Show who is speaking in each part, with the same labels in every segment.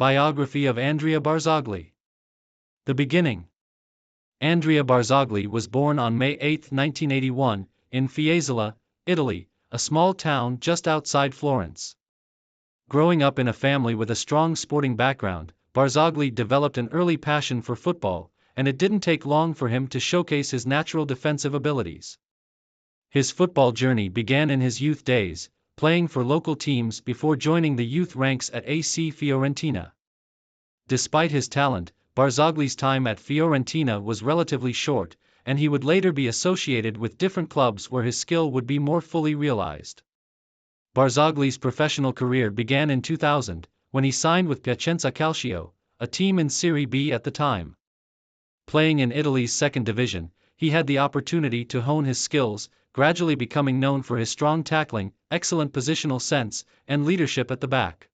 Speaker 1: Biography of Andrea Barzagli. The beginning. Andrea Barzagli was born on May 8, 1981, in Fiesole, Italy, a small town just outside Florence. Growing up in a family with a strong sporting background, Barzagli developed an early passion for football, and it didn't take long for him to showcase his natural defensive abilities. His football journey began in his youth days, playing for local teams before joining the youth ranks at AC Fiorentina. Despite his talent, Barzagli's time at Fiorentina was relatively short, and he would later be associated with different clubs where his skill would be more fully realized. Barzagli's professional career began in 2000, when he signed with Piacenza Calcio, a team in Serie B at the time. Playing in Italy's second division, he had the opportunity to hone his skills, gradually becoming known for his strong tackling, excellent positional sense, and leadership at the back.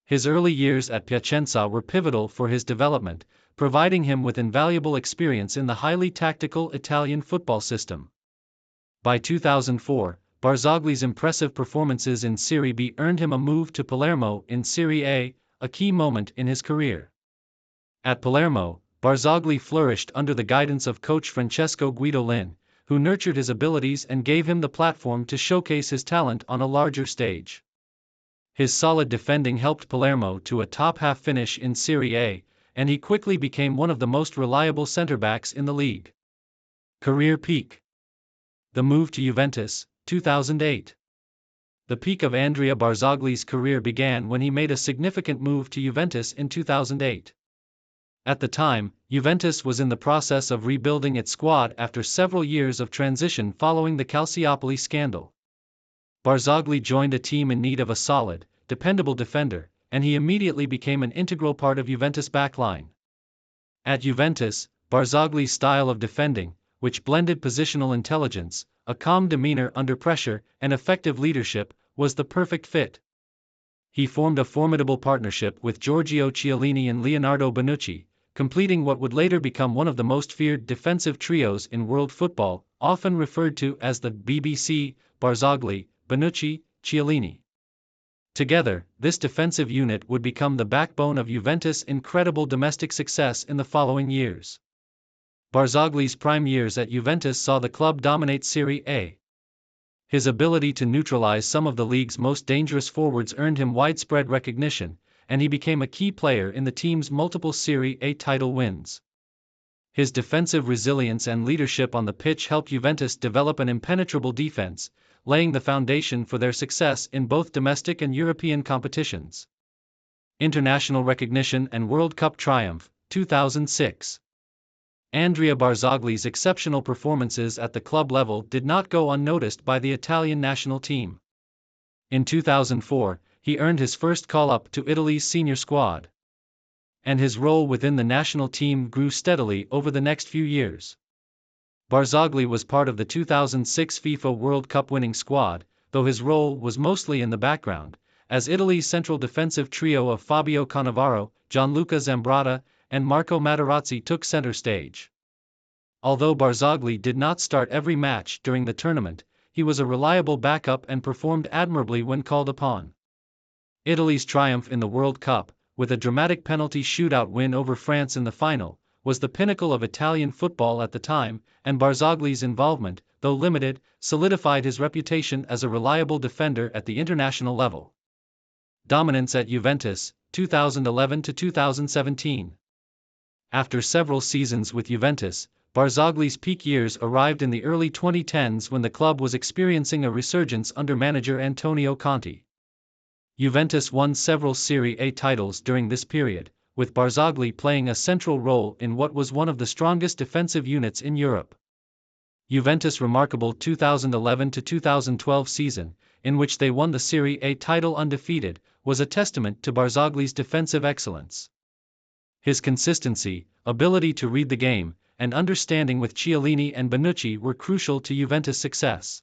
Speaker 1: His early years at Piacenza were pivotal for his development, providing him with invaluable experience in the highly tactical Italian football system. By 2004, Barzagli's impressive performances in Serie B earned him a move to Palermo in Serie A key moment in his career. At Palermo, Barzagli flourished under the guidance of coach Francesco Guidolin, who nurtured his abilities and gave him the platform to showcase his talent on a larger stage. His solid defending helped Palermo to a top-half finish in Serie A, and he quickly became one of the most reliable center-backs in the league. Career peak. The move to Juventus, 2008. The peak of Andrea Barzagli's career began when he made a significant move to Juventus in 2008. At the time, Juventus was in the process of rebuilding its squad after several years of transition following the Calciopoli scandal. Barzagli joined a team in need of a solid, dependable defender, and he immediately became an integral part of Juventus' backline. At Juventus, Barzagli's style of defending, which blended positional intelligence, a calm demeanor under pressure, and effective leadership, was the perfect fit. He formed a formidable partnership with Giorgio Chiellini and Leonardo Bonucci, completing what would later become one of the most feared defensive trios in world football, often referred to as the BBC, Barzagli, Bonucci, Chiellini. Together, this defensive unit would become the backbone of Juventus' incredible domestic success in the following years. Barzagli's prime years at Juventus saw the club dominate Serie A. His ability to neutralize some of the league's most dangerous forwards earned him widespread recognition, and he became a key player in the team's multiple Serie A title wins. His defensive resilience and leadership on the pitch helped Juventus develop an impenetrable defense, laying the foundation for their success in both domestic and European competitions. International recognition and World Cup triumph, 2006. Andrea Barzagli's exceptional performances at the club level did not go unnoticed by the Italian national team. In 2004, he earned his first call-up to Italy's senior squad. And his role within the national team grew steadily over the next few years. Barzagli was part of the 2006 FIFA World Cup winning squad, though his role was mostly in the background, as Italy's central defensive trio of Fabio Cannavaro, Gianluca Zambrotta, and Marco Materazzi took center stage. Although Barzagli did not start every match during the tournament, he was a reliable backup and performed admirably when called upon. Italy's triumph in the World Cup, with a dramatic penalty shootout win over France in the final, was the pinnacle of Italian football at the time, and Barzagli's involvement, though limited, solidified his reputation as a reliable defender at the international level. Dominance at Juventus, 2011 to 2017. After several seasons with Juventus, Barzagli's peak years arrived in the early 2010s when the club was experiencing a resurgence under manager Antonio Conte. Juventus won several Serie A titles during this period, with Barzagli playing a central role in what was one of the strongest defensive units in Europe. Juventus' remarkable 2011 to 2012 season, in which they won the Serie A title undefeated, was a testament to Barzagli's defensive excellence. His consistency, ability to read the game, and understanding with Chiellini and Bonucci were crucial to Juventus' success.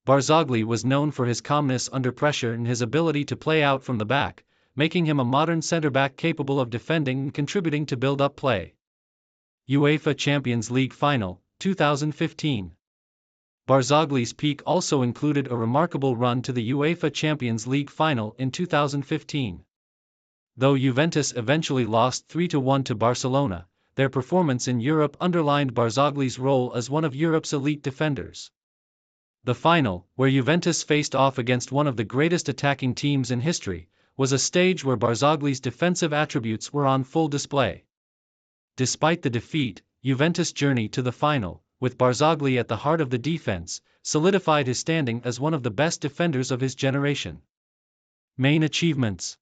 Speaker 1: Barzagli was known for his calmness under pressure and his ability to play out from the back, making him a modern center-back capable of defending and contributing to build-up play. UEFA Champions League Final, 2015. Barzagli's peak also included a remarkable run to the UEFA Champions League Final in 2015. Though Juventus eventually lost 3-1 to Barcelona, their performance in Europe underlined Barzagli's role as one of Europe's elite defenders. The final, where Juventus faced off against one of the greatest attacking teams in history, was a stage where Barzagli's defensive attributes were on full display. Despite the defeat, Juventus' journey to the final, with Barzagli at the heart of the defense, solidified his standing as one of the best defenders of his generation. Main achievements: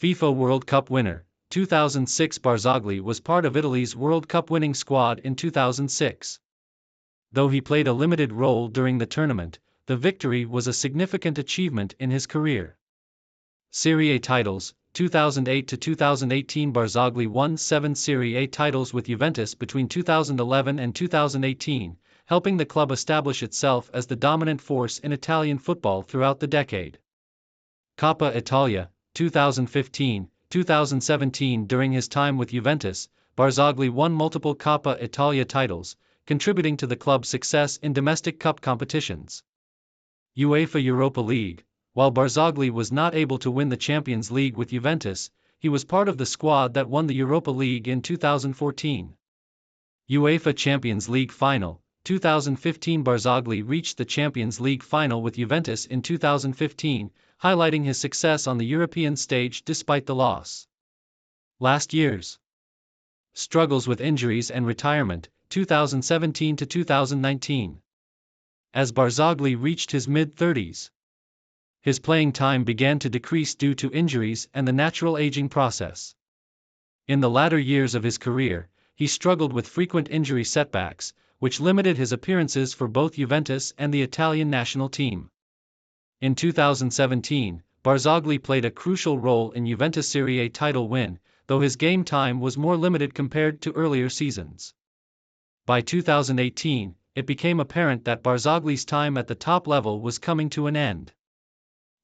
Speaker 1: FIFA World Cup winner, 2006. Barzagli was part of Italy's World Cup winning squad in 2006. Though he played a limited role during the tournament, the victory was a significant achievement in his career. Serie A titles, 2008 to 2018. Barzagli won 7 Serie A titles with Juventus between 2011 and 2018, helping the club establish itself as the dominant force in Italian football throughout the decade. Coppa Italia, 2015, 2017. During his time with Juventus, Barzagli won multiple Coppa Italia titles, contributing to the club's success in domestic cup competitions. UEFA Europa League. While Barzagli was not able to win the Champions League with Juventus, he was part of the squad that won the Europa League in 2014. UEFA Champions League Final, 2015. Barzagli reached the Champions League final with Juventus in 2015, highlighting his success on the European stage despite the loss. Last year's struggles with injuries and retirement, 2017 to 2019. As Barzagli reached his mid-30s, his playing time began to decrease due to injuries and the natural aging process. In the latter years of his career, he struggled with frequent injury setbacks, which limited his appearances for both Juventus and the Italian national team. In 2017, Barzagli played a crucial role in Juventus' Serie A title win, though his game time was more limited compared to earlier seasons. By 2018, it became apparent that Barzagli's time at the top level was coming to an end.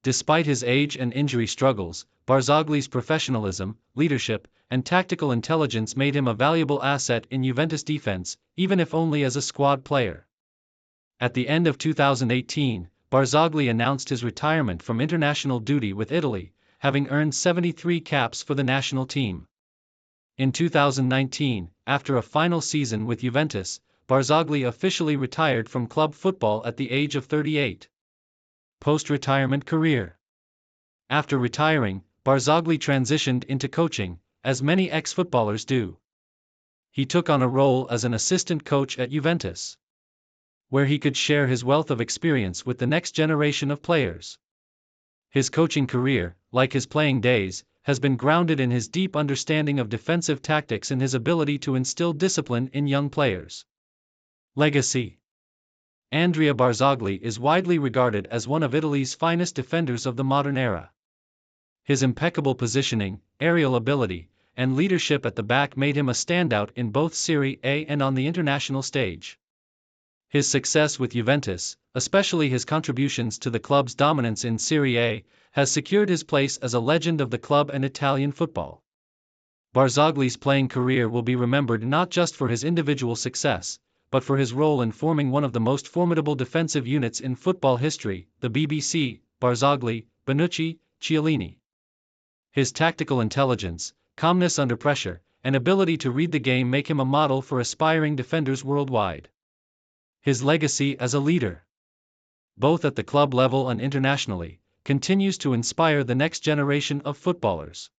Speaker 1: Despite his age and injury struggles, Barzagli's professionalism, leadership, and tactical intelligence made him a valuable asset in Juventus' defense, even if only as a squad player. At the end of 2018, Barzagli announced his retirement from international duty with Italy, having earned 73 caps for the national team. In 2019, after a final season with Juventus, Barzagli officially retired from club football at the age of 38. Post-retirement career. After retiring, Barzagli transitioned into coaching, as many ex-footballers do. He took on a role as an assistant coach at Juventus, where he could share his wealth of experience with the next generation of players. His coaching career, like his playing days, has been grounded in his deep understanding of defensive tactics and his ability to instill discipline in young players. Legacy. Andrea Barzagli is widely regarded as one of Italy's finest defenders of the modern era. His impeccable positioning, aerial ability, and leadership at the back made him a standout in both Serie A and on the international stage. His success with Juventus, especially his contributions to the club's dominance in Serie A, has secured his place as a legend of the club and Italian football. Barzagli's playing career will be remembered not just for his individual success, but for his role in forming one of the most formidable defensive units in football history, the BBC, Barzagli, Bonucci, Chiellini. His tactical intelligence, calmness under pressure, and ability to read the game make him a model for aspiring defenders worldwide. His legacy as a leader, both at the club level and internationally, continues to inspire the next generation of footballers.